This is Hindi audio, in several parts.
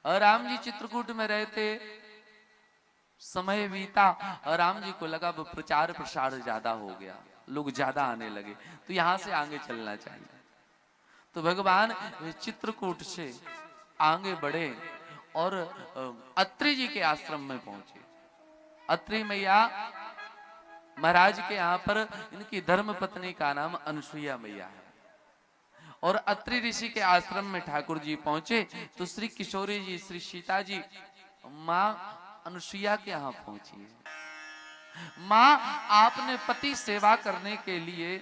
और राम जी चित्रकूट में रहते, समय बीता और राम जी को लगा अब प्रचार प्रसार ज्यादा हो गया, लोग ज्यादा आने लगे, तो यहां से आगे चलना चाहिए। तो भगवान चित्रकूट से आगे बढ़े और अत्रि जी के आश्रम में पहुंचे। अत्रि मैया महाराज के यहाँ पर इनकी धर्म पत्नी का नाम अनुसुईया मैया है। और अत्रि ऋषि के आश्रम में ठाकुर जी पहुंचे तो श्री किशोरी जी, श्री सीता जी माँ अनुसुईया के यहाँ पहुंची है। माँ आपने पति सेवा करने के लिए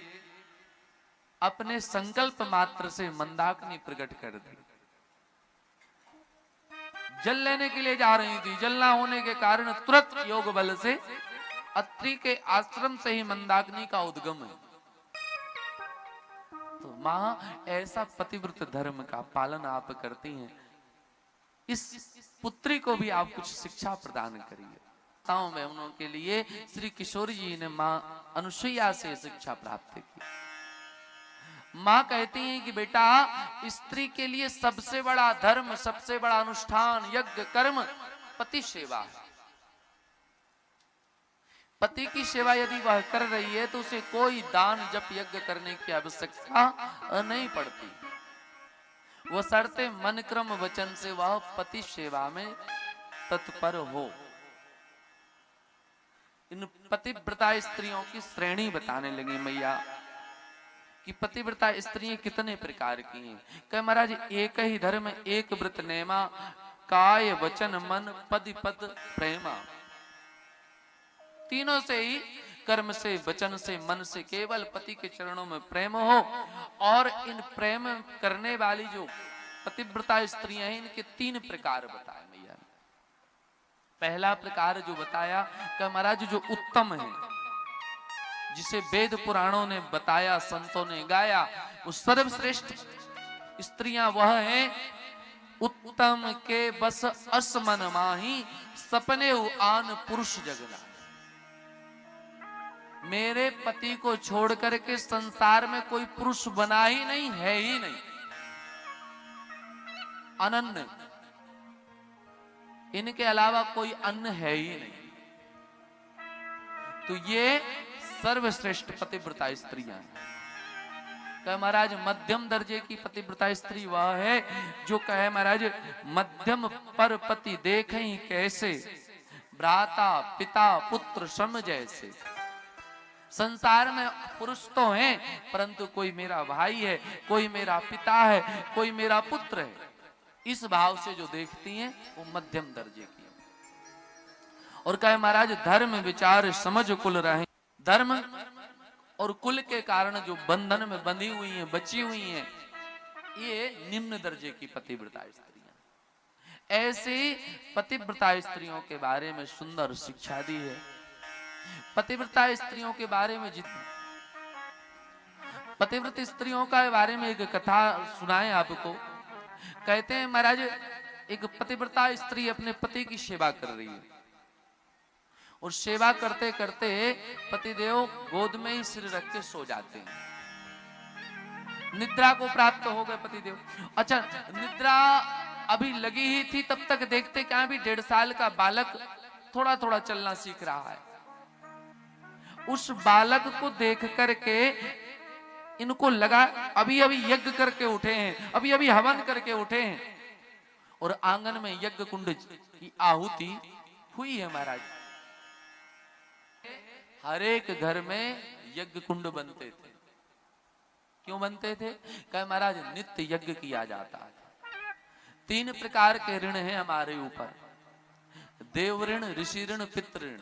अपने संकल्प मात्र से मंदाकिनी प्रकट कर दी। जल लेने के लिए जा रही थी, जल ना होने के कारण तुरंत योग बल से अत्रि के आश्रम से ही मंदाकिनी का उद्गम है। तो मां ऐसा पतिव्रत धर्म का पालन आप करती हैं, इस पुत्री को भी आप कुछ शिक्षा प्रदान करिए। बहनों के लिए श्री किशोर जी ने मां अनुसुईया से शिक्षा प्राप्त की। मां कहती हैं कि बेटा, स्त्री के लिए सबसे बड़ा धर्म, सबसे बड़ा अनुष्ठान, यज्ञ कर्म पति सेवा है। पति की सेवा यदि वह कर रही है तो उसे कोई दान जप यज्ञ करने की आवश्यकता नहीं पड़ती। वह शर्ते मन क्रम वचन से वह पति सेवा में तत्पर हो। इन पतिव्रता स्त्रियों की श्रेणी बताने लगी मैया कि पतिव्रता स्त्रियां कितने प्रकार की हैं। कह महाराज, एक ही धर्म एक व्रत नेमा, काय वचन मन पद पद प्रेमा। तीनों से ही, कर्म से, वचन से, मन से केवल पति के चरणों में प्रेम हो। और इन प्रेम करने वाली जो पतिव्रता स्त्रियां हैं, इनके 3 प्रकार बताए मैया ने। पहला प्रकार जो बताया कि महाराज जो उत्तम है, जिसे वेद पुराणों ने बताया, संतों ने गाया, वो सर्वश्रेष्ठ स्त्रियां वह हैं, उत्तम के बस असमन माही, सपने आन पुरुष जगना। मेरे पति को छोड़ करके संसार में कोई पुरुष बना ही नहीं, है ही नहीं, अनन्य, इनके अलावा कोई अन्य है ही नहीं। तो ये सर्वश्रेष्ठ पतिव्रता स्त्रियां हैं। कहे महाराज, मध्यम दर्जे की पतिव्रता स्त्री वह है जो कहे महाराज, मध्यम पर पति देखें कैसे, भ्राता पिता पुत्र सम जैसे। संसार में पुरुष तो हैं, परंतु कोई मेरा भाई है, कोई मेरा पिता है, कोई मेरा पुत्र है, इस भाव से जो देखती हैं वो मध्यम दर्जे की। और कहे महाराज, धर्म विचार समझ कुल रहे। धर्म और कुल के कारण जो बंधन में बंधी हुई हैं, बची हुई हैं, ये निम्न दर्जे की पतिव्रता स्त्रियां। ऐसे पतिव्रता स्त्रियों के बारे में सुंदर शिक्षा दी है। पतिव्रता स्त्रियों के बारे में जितनी पतिव्रत स्त्रियों का बारे में एक कथा सुनाए आपको। कहते हैं महाराज, एक पतिव्रता स्त्री अपने पति की सेवा कर रही है और सेवा करते करते पतिदेव गोद में ही सिर रख के सो जाते हैं। निद्रा को प्राप्त हो गए पतिदेव। अच्छा, निद्रा अभी लगी ही थी, तब तक देखते क्या भी 1.5 साल का बालक थोड़ा थोड़ा चलना सीख रहा है। उस बालक को देख करके इनको लगा अभी अभी यज्ञ करके उठे हैं, अभी अभी हवन करके उठे हैं। और आंगन में यज्ञ कुंड की आहुति हुई है महाराज। हर एक घर में यज्ञ कुंड बनते थे। क्यों बनते थे? कहे महाराज, नित्य यज्ञ किया जाता है। 3 प्रकार के ऋण हैं हमारे ऊपर, देव ऋण, ऋषि ऋण, पितृ ऋण।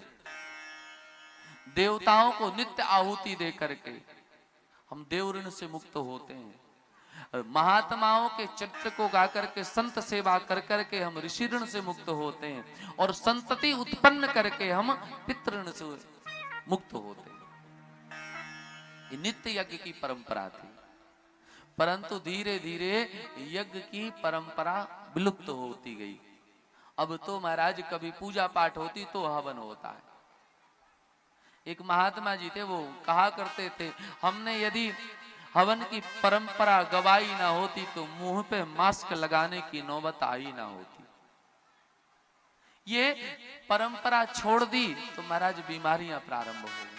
देवताओं को नित्य आहुति दे करके हम देव ऋण से मुक्त होते हैं। महात्माओं के चरित्र को गा करके संत सेवा कर करके हम ऋषि ऋण से मुक्त होते हैं। और संतति उत्पन्न करके हम पितृ ऋण से मुक्त होते हैं। ये नित्य यज्ञ की परंपरा थी, परंतु धीरे धीरे यज्ञ की परंपरा विलुप्त होती गई। अब तो महाराज कभी पूजा पाठ होती तो हवन होता है। एक महात्मा जी थे, वो कहा करते थे, हमने यदि हवन की परंपरा गवाई ना होती तो मुंह पे मास्क लगाने की नौबत आई ना होती। ये परंपरा छोड़ दी तो महाराज बीमारियां प्रारंभ हो गई।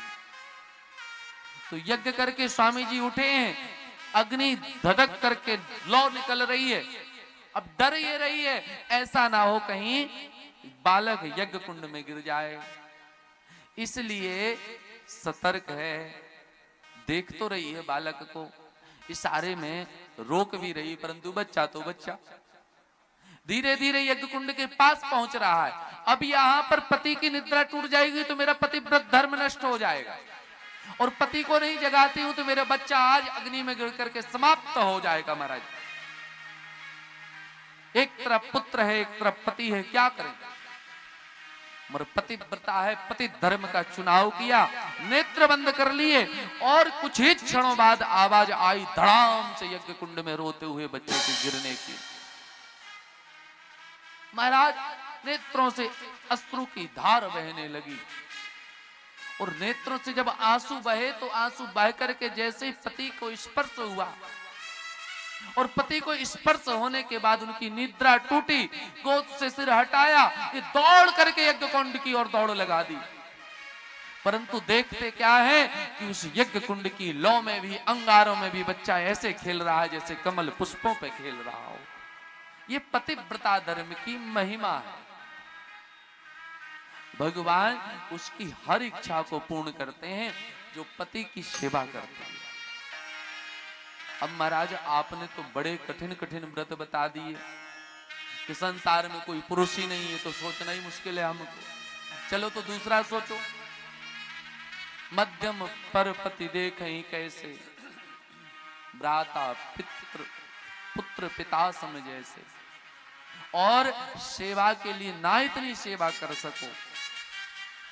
तो यज्ञ करके स्वामी जी उठे हैं, अग्नि धधक करके लौ निकल रही है। अब डर ये रही है ऐसा ना हो कहीं बालक यज्ञ कुंड में गिर जाए, इसलिए सतर्क है, देख तो रही है बालक को, इशारे में रोक भी रही, परंतु बच्चा तो बच्चा धीरे धीरे यज्ञ कुंड के पास पहुंच रहा है। अब यहां पर पति की निद्रा टूट जाएगी तो मेरा पतिव्रत धर्म नष्ट हो जाएगा, और पति को नहीं जगाती हूं तो मेरा बच्चा आज अग्नि में गिर करके समाप्त हो जाएगा। महाराज एक तरफ पुत्र है, एक तरफ पति है, क्या करें? मगर पतिव्रता है, पति धर्म का चुनाव किया, नेत्र बंद कर लिए, और कुछ ही क्षणों बाद आवाज आई धड़ाम से यज्ञ कुंड में रोते हुए बच्चे के गिरने की। महाराज नेत्रों से अश्रु की धार बहने लगी, और नेत्रों से जब आंसू बहे तो आंसू बह करके जैसे ही पति को स्पर्श हुआ, और पति को स्पर्श होने के बाद उनकी निद्रा टूटी, गोद से सिर हटाया, ये दौड़ करके यज्ञ कुंड की ओर दौड़ लगा दी। परंतु देखते क्या है कि उस यज्ञ कुंड की लौ में भी, अंगारों में भी बच्चा ऐसे खेल रहा है जैसे कमल पुष्पों पे खेल रहा हो। ये पतिव्रता धर्म की महिमा है। भगवान उसकी हर इच्छा को पूर्ण करते हैं जो पति की सेवा करते हैं। अब महाराज आपने तो बड़े कठिन कठिन व्रत बता दिए कि संसार में कोई पुरुष ही नहीं है, तो सोचना ही मुश्किल है हमको। चलो तो दूसरा सोचो, मध्यम पर पति देखें कैसे, भ्राता पितृ पुत्र पिता सम जैसे, और सेवा के लिए ना इतनी सेवा कर सको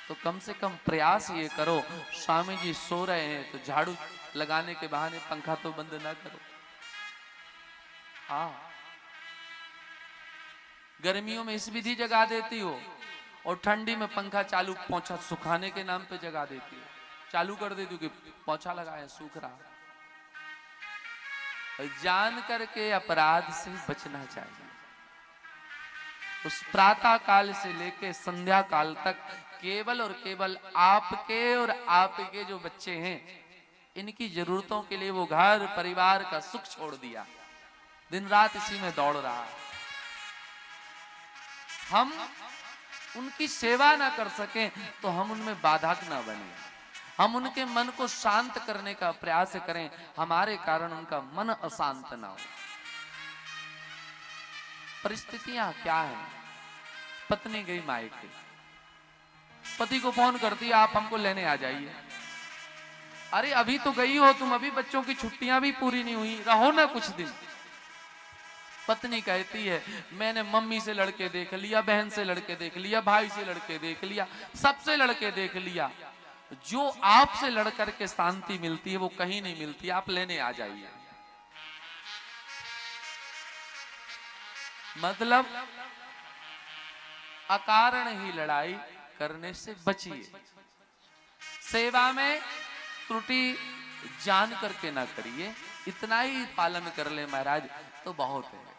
तो कम से कम प्रयास ये करो, स्वामी जी सो रहे हैं तो झाड़ू लगाने के बहाने पंखा तो बंद ना करो। हाँ, गर्मियों में इस विधि जगा देती हो, और ठंडी में पंखा चालू, पोंछा सुखाने के नाम पे जगा देती हो, चालू कर देती हो कि पोंछा लगाए सूख रहा। जान करके अपराध से बचना चाहिए। उस प्रातः काल से लेके संध्या काल तक केवल और केवल आपके और आपके जो बच्चे हैं इनकी जरूरतों के लिए वो घर परिवार का सुख छोड़ दिया, दिन रात इसी में दौड़ रहा है। हम उनकी सेवा ना कर सकें तो हम उनमें बाधक ना बने, हम उनके मन को शांत करने का प्रयास करें, हमारे कारण उनका मन अशांत ना हो। परिस्थितियां क्या है? पत्नी गई मायके, पति को फोन करती, आप हमको लेने आ जाइए। अरे अभी तो गई हो तुम, अभी बच्चों की छुट्टियां भी पूरी नहीं हुई, रहो ना कुछ दिन। पत्नी कहती है मैंने मम्मी से लड़के देख लिया, बहन से लड़के देख लिया, भाई से लड़के देख लिया, सबसे लड़के देख लिया, जो आपसे लड़ करके शांति मिलती है वो कहीं नहीं मिलती, आप लेने आ जाइए। मतलब अकारण ही लड़ाई करने से बचिए, सेवा में त्रुटि जान करके ना करिए, इतना ही पालन कर ले महाराज तो बहुत है।